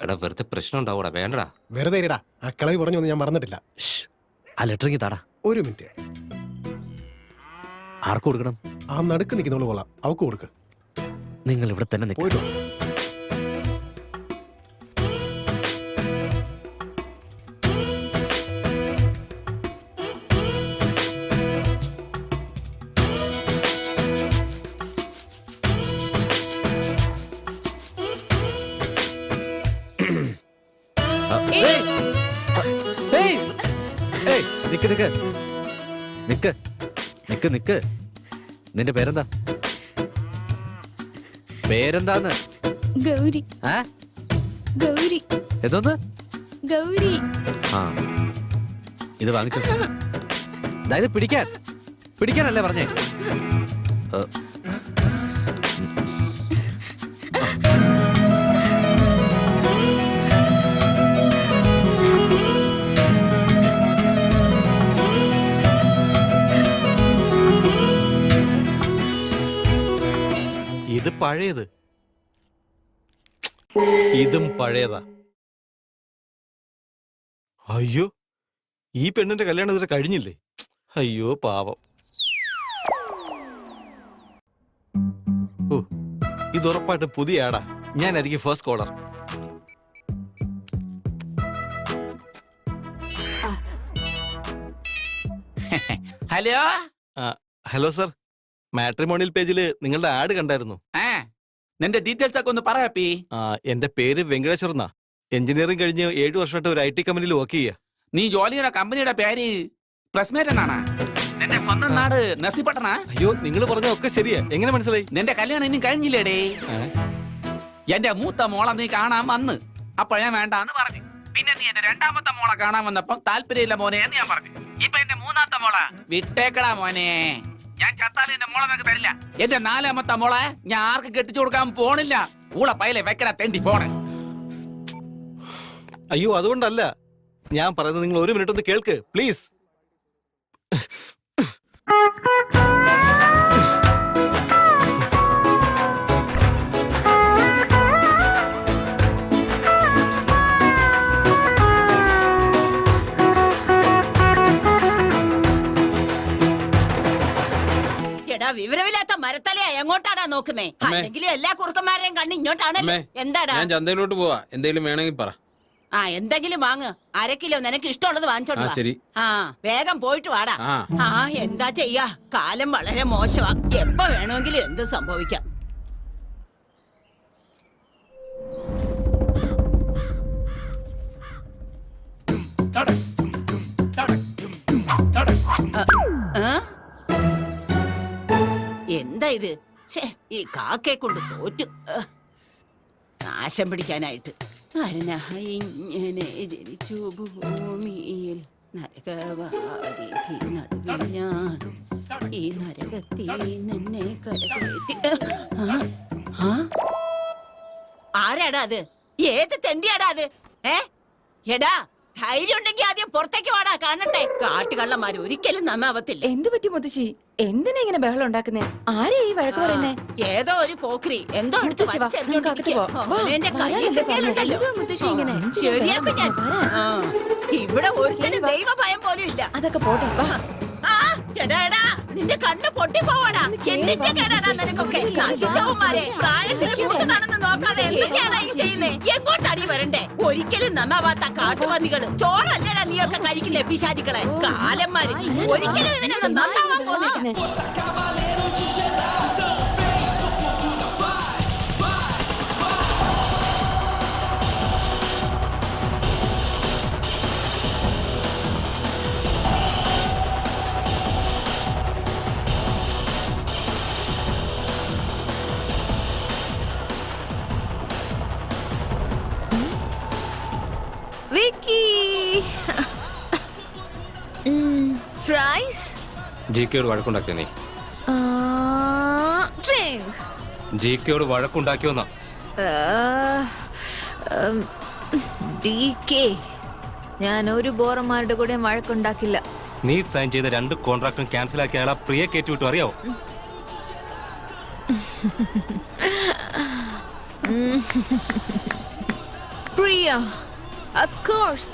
എടാ വെറുതെ പ്രശ്നം ഉണ്ടാവൂടാ, വേണ്ടടാ. വെറുതെ ഇരിടാ, ആ കളവി പറഞ്ഞൊന്നും ഞാൻ മറന്നിട്ടില്ല. ആ ലെറ്ററിങ് താടാ. ഒരു മിനിറ്റ്. ആർക്ക് കൊടുക്കണം? ആ നടുക്ക് നിൽക്കുന്നവള് കൊള്ളാം, അവക്ക് കൊടുക്ക്. നിങ്ങൾ ഇവിടെ തന്നെ പോയിട്ടോ. നിക്ക് നിക്ക് നിക്ക് നിക്ക് നിക്ക്. നിന്റെ പേരെന്താ? പേരെന്താന്ന്? ഗൗരി. ഗൗരി. എന്തോന്ന്? ഗൗരി. ആ, ഇത് വാങ്ങിച്ചോ. അതായത് പിടിക്കാനല്ലേ പറഞ്ഞേ? ഇത് പഴയത്, ഇതും പഴയതാ. അയ്യോ, ഈ പെണ്ണിന്റെ കല്യാണം ഇതുവരെ കഴിഞ്ഞില്ലേ? അയ്യോ പാവം. ഓ, ഇത് ഉറപ്പായിട്ട് പുതിയ ആടാ. ഞാനായിരിക്കും first caller. Hello. Hello sir, matrimonial പേജില് നിങ്ങളുടെ ആഡ് കണ്ടായിരുന്നു. നിന്റെ ഡീറ്റെയിൽസ് ഒക്കെ ഒന്ന് പറയാപ്പി. എന്റെ പേര് വെങ്കടേശ്വർ എന്നാ. എഞ്ചിനീയറിംഗ് കഴിഞ്ഞ് 7 വർഷമായിട്ട് ഒരു IT കമ്പനിയിൽ വർക്ക് ചെയ്യുക. നീ ജോലി ചെയ്യുന്ന കമ്പനിയുടെ പേര് പ്രസ്മേറ്റ് എന്നാണ്. നിന്റെ സ്വന്തം നാട് നസിപ്പട്ടണ. അയ്യോ, നിങ്ങൾ പറഞ്ഞ ഒക്കെ ശരിയാ. എങ്ങനെ മനസ്സിലായി? നിന്റെ കല്യാണം ഇനിയും കഴിഞ്ഞില്ലേടേ? എന്റെ മൂത്ത മോളെ നീ കാണാൻ വന്ന് അപ്പൊ ഞാൻ വേണ്ടാന്ന് പറഞ്ഞു. പിന്നെ നീ എന്റെ രണ്ടാമത്തെ മോളെ കാണാൻ വന്നപ്പം താല്പര്യമില്ല മോനെ എന്ന് ഞാൻ പറഞ്ഞു. ഇപ്പൊ എന്റെ മൂന്നാമത്തെ മോളെ വിട്ടേക്കടാ മോനെ. ഞാൻ ചത്താലും എന്റെ മോളെ നിനക്ക് തരില്ല. എന്റെ 4ാമത്തെ മോളെ ഞാൻ ആർക്ക് കെട്ടിച്ചു കൊടുക്കാൻ പോണില്ല. ഊളെ പൈലെ വെക്കല തെണ്ടി ഫോണ്. അയ്യോ, അതുകൊണ്ടല്ല ഞാൻ പറയുന്നത്. നിങ്ങൾ 1 മിനിറ്റ് ഒന്ന് കേൾക്ക് പ്ലീസ്. വിവരമില്ലാത്ത മരത്തലയാ എങ്ങോട്ടാടാ നോക്കുന്നേ? അല്ലെങ്കിലും എല്ലാ കുറുക്കന്മാരെയും കണ്ണ് ഇങ്ങോട്ടാണല്ലേ. എന്താടാ? ഞാൻ ചന്തയിലോട്ട് പോവാ, എന്തെങ്കിലും വേണമെങ്കിൽ പറ. എന്തെങ്കിലും വാങ്ങ്. 1/2 കിലോ നിനക്ക് ഇഷ്ടമുള്ളത് വാങ്ങിച്ചോണ്ട് വാ. ശരി. വേഗം പോയിട്ട് വാടാ. എന്താ ചെയ്യാ, കാലം വളരെ മോശമാ. എപ്പ വേണമെങ്കിലും എന്ത് സംഭവിക്കാം. എന്താ ഇത്? ഈ കാക്കയെ കൊണ്ട് തോറ്റു. നാശം പിടിക്കാനായിട്ട്. ഇങ്ങനെ ജനിച്ചു ഭൂമിയിൽ നരകവാരിധി നടുവിൽ ഞാൻ ഈ നരകത്തിൽ നിന്നെ കരകയറ്റി. ആരാടാ അത്? ഏത് തെണ്ടിയാടാ അത്? എടാ, ധൈര്യം ഉണ്ടെങ്കിൽ ആദ്യം പുറത്തേക്ക് വാടാ, കാണട്ടെ. കാട്ടുകള്ളന്മാര് ഒരിക്കലും നന്നാവത്തില്ല. എന്തു പറ്റി മുത്തശ്ശി? എന്തിനാ ഇങ്ങനെ ബഹളം ഉണ്ടാക്കുന്നേ? ആരെയാ ഈ വഴക്ക് പറയുന്നേ? ഏതോ ഒരു പോക്രി എന്തോ മുത്തശ്ശി ഇങ്ങനെ ശരിയാക്കും ഞാൻ. ഇവിടെ ഒരുത്തനും ദൈവ ഭയം പോലും ഇല്ല. അതൊക്കെ പോട്ടെ. നിന്റെ കണ്ണ് പൊട്ടി പോവാടാ. എന്തിന്റെ കേടാടാ നിനക്കൊക്കെ? നശിച്ചവന്മാരെ, പ്രായത്തിന് മൂത്തതാണെന്ന് നോക്കാതെ എന്തൊക്കെയാണ് ഈ ചെയ്യുന്നേ? എങ്ങോട്ടാണ് ഈ വരണ്ടേ? ഒരിക്കലും നന്നാവാത്ത കാട്ടുപന്നികള്. ചോറല്ലടാ നീയൊക്കെ കഴിക്കില്ലേ പിശാചികളെ? കാലന്മാര് ഒരിക്കലും ഇവനൊന്നും നന്നാവാൻ പോകുന്നില്ല. ഫ്രൈസ്. ജിക്കയോട് വഴക്കുണ്ടാക്കിയോ നീ? ജിക്കയോട് വഴക്കുണ്ടാക്കിയോന്നാ? ഞാൻ ഒരു ബോറന്മാരുടെ കൂടെ വഴക്കുണ്ടാക്കില്ല. നീ സൈൻ ചെയ്ത 2 കോൺട്രാക്റ്റും ക്യാൻസൽ ആക്കി അയാളെ പ്രിയ കയറ്റി വിട്ടു, അറിയാവോ? പ്രിയ ഓഫ് കോഴ്സ്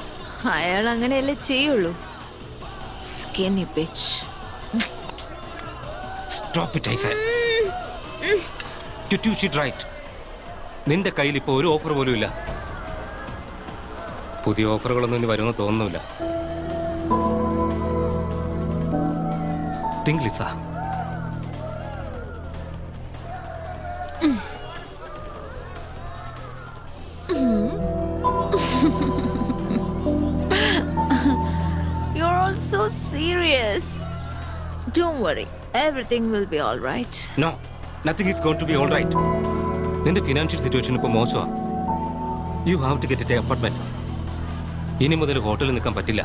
അയാൾ അങ്ങനെയല്ലേ ചെയ്യുള്ളൂ. Skinny bitch. Stop it, I said. You should write. നിന്റെ കയ്യിൽ ഇപ്പോൾ ഒരു ഓഫർ പോലും ഇല്ല. പുതിയ ഓഫറുകളൊന്നും ഇനി വരുമെന്ന് തോന്നുന്നില്ല. Think, Lisa. You're all so serious. Don't worry, everything will be all right. No, nothing is going to be all right. നിന്റെ ഫിനാൻഷ്യൽ സിറ്റുവേഷൻ ഇപ്പോൾ മോശമാണ്. You have to get a apartment. ഇനി മുതൽ ഹോട്ടലിൽ നിൽക്കാൻ പറ്റില്ല.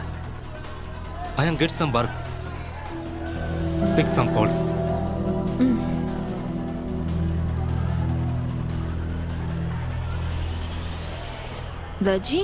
I am get some work, pick some calls. Vaji?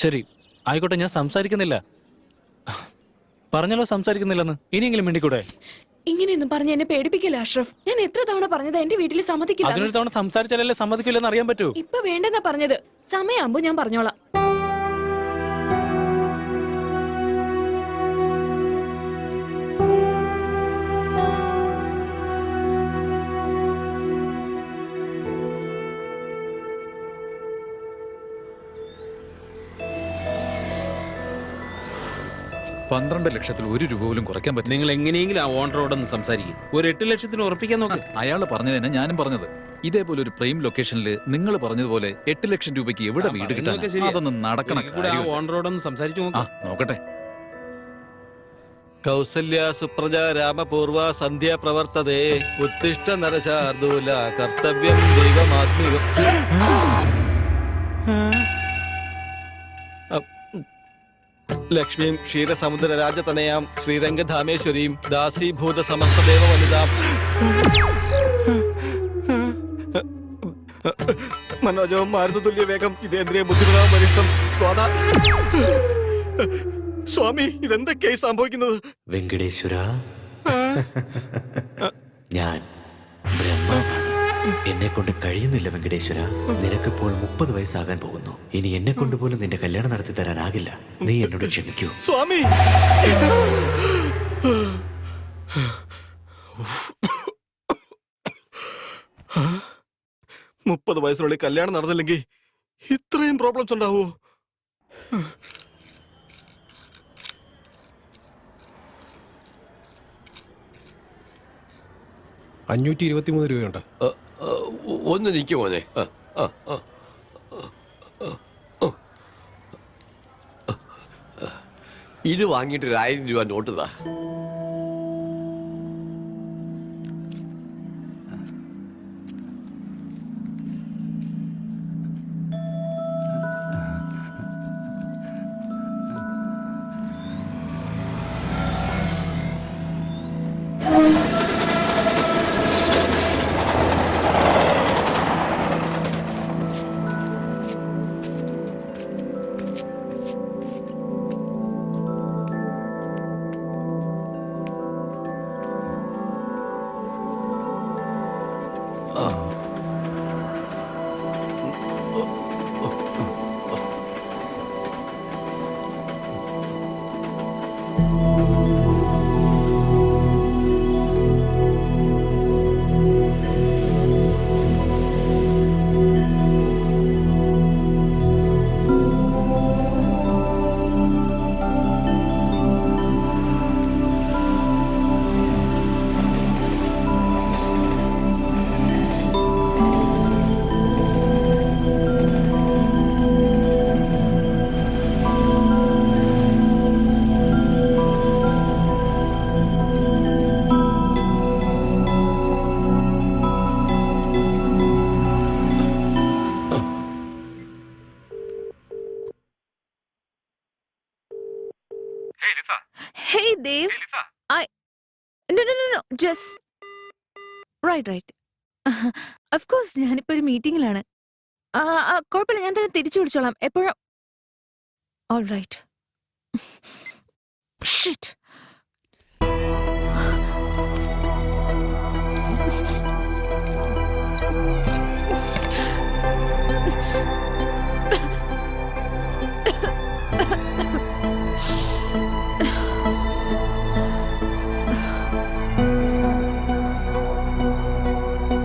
ശരി, ആയിക്കോട്ടെ, ഞാൻ സംസാരിക്കുന്നില്ല. പറഞ്ഞല്ലോ സംസാരിക്കുന്നില്ലെന്ന്. ഇനിയെങ്കിലും വേണ്ടിക്കൂടെ? ഇങ്ങനെയൊന്നും പറഞ്ഞ് എന്നെ പേടിപ്പിക്കില്ല അഷ്റഫ്. ഞാൻ എത്ര തവണ പറഞ്ഞത് എന്റെ വീട്ടിൽ സമ്മതിക്കില്ല. അതിനൊരു തവണ സംസാരിച്ചാലല്ലേ സമ്മതിക്കില്ലെന്ന് അറിയാൻ പറ്റൂ. ഇപ്പൊ വേണ്ടെന്നാ പറഞ്ഞത്. സമയാകുമ്പോ ഞാൻ പറഞ്ഞോളാം. ലക്ഷത്തിൽ 1 രൂപ പോലും കുറയ്ക്കാൻ പറ്റും. നിങ്ങൾ എങ്ങനെയെങ്കിലും ആ ഓണറോടൊന്ന് സംസാരിക്കും. ഒരു 8 ലക്ഷത്തിന് ഉറപ്പിക്കാൻ നോക്ക്. അയാൾ പറഞ്ഞത് തന്നെ ഞാനും പറഞ്ഞത്. ഇതേപോലെ ഒരു പ്രൈം ലൊക്കേഷനിൽ നിങ്ങൾ പറഞ്ഞതുപോലെ 8 ലക്ഷം രൂപയ്ക്ക് എവിടെ വീട് കിട്ടാൻ? അതൊന്നും നടക്കണ ആ ഓണറോടൊന്ന് സംസാരിച്ചു നോക്കാം. നോക്കട്ടെ. കൗസല്യ സുപ്രജ രാമപൂർവ സന്ധ്യ പ്രവർത്തതേ ഉത്തിഷ്ഠ നരശാർദൂല കർത്തവ്യം ദൈവമാത്മികം. ലക്ഷ്മീം ക്ഷീരസമുദ്ര രാജതനയാം ശ്രീരംഗധാമേശ്വരീം ദാസീഭൂത സമസ്തദേവ വനിതാം മനോജവും മാരുതതുല്യ വേഗം ഇതേന്ദ്രിയ ബുദ്ധിമുട്ടാവും വരിഷ്ഠം സ്വാമി, ഇതെന്തൊക്കെയായി സംഭവിക്കുന്നത്? വെങ്കടേശ്വര, ഞാൻ ബ്രഹ്മമാണ്. എന്നെ കൊണ്ട് കഴിയുന്നില്ല വെങ്കടേശ്വര. നിനക്കിപ്പോൾ 30 വയസ്സാകാൻ പോകുന്നു. ഇനി എന്നെ കൊണ്ട് പോലും നിന്റെ കല്യാണം നടത്തി തരാനാകില്ല. നീ എന്നോട് ക്ഷമിക്കൂ സ്വാമി. 30 വയസ്സിനുള്ളിൽ കല്യാണം നടന്നില്ലെങ്കിൽ ഇത്രയും പ്രോബ്ലംസ് ഉണ്ടാവുമോ? $523 ഒന്ന് നിൽക്കും മോനെ. ഇത് വാങ്ങിയിട്ട് 1000 രൂപ നോട്ട് താ. Hey, Dave. No. Just. Right. Of course, ഞാനിപ്പോ ഒരു മീറ്റിംഗിലാണ്. കുഴപ്പമില്ല, ഞാൻ തന്നെ തിരിച്ചു വിളിച്ചോളാം എപ്പോഴും. All right. Shit.